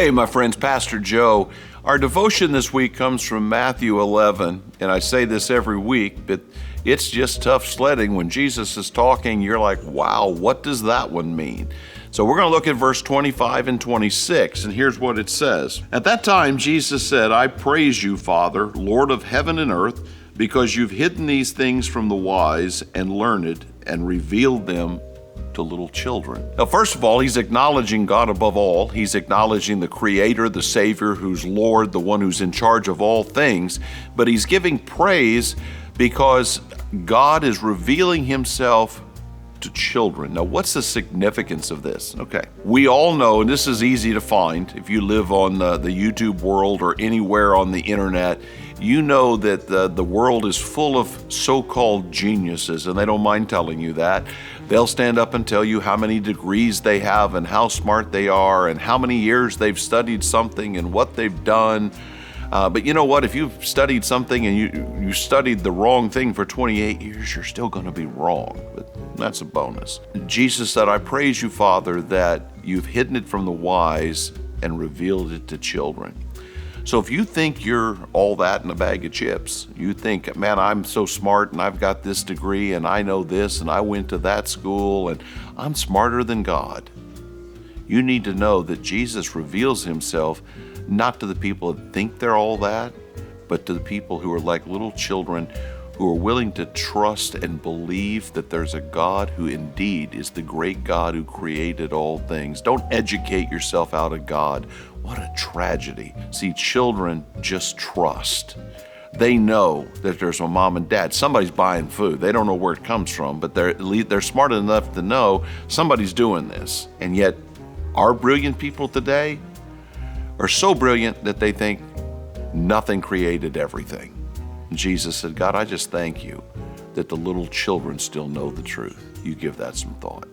Hey, my friends, Pastor Joe. Our devotion this week comes from Matthew 11, and I say this every week, but it's just tough sledding. When Jesus is talking, you're like, wow, what does that one mean? So we're going to look at verse 25 and 26, and here's what it says. At that time, Jesus said, I praise you, Father, Lord of heaven and earth, because you've hidden these things from the wise and learned and revealed them to little children. Now, first of all, he's acknowledging God above all. He's acknowledging the Creator, the Savior, who's Lord, the one who's in charge of all things. But he's giving praise because God is revealing himself to children. Now, what's the significance of this? Okay, we all know, and this is easy to find if you live on the YouTube world or anywhere on the internet, you know that the world is full of so-called geniuses, and they don't mind telling you that. They'll stand up and tell you how many degrees they have and how smart they are and how many years they've studied something and what they've done. But you know what? If you've studied something and you studied the wrong thing for 28 years, you're still going to be wrong. But that's a bonus. Jesus said, I praise you, Father, that you've hidden it from the wise and revealed it to children. So if you think you're all that in a bag of chips, you think, man, I'm so smart and I've got this degree and I know this and I went to that school and I'm smarter than God. You need to know that Jesus reveals himself not to the people that think they're all that, but to the people who are like little children who are willing to trust and believe that there's a God who indeed is the great God who created all things. Don't educate yourself out of God. What a tragedy. See, children just trust. They know that there's a mom and dad. Somebody's buying food. They don't know where it comes from, but they're smart enough to know somebody's doing this. And yet, our brilliant people today are so brilliant that they think nothing created everything. Jesus said, God, I just thank you that the little children still know the truth. You give that some thought.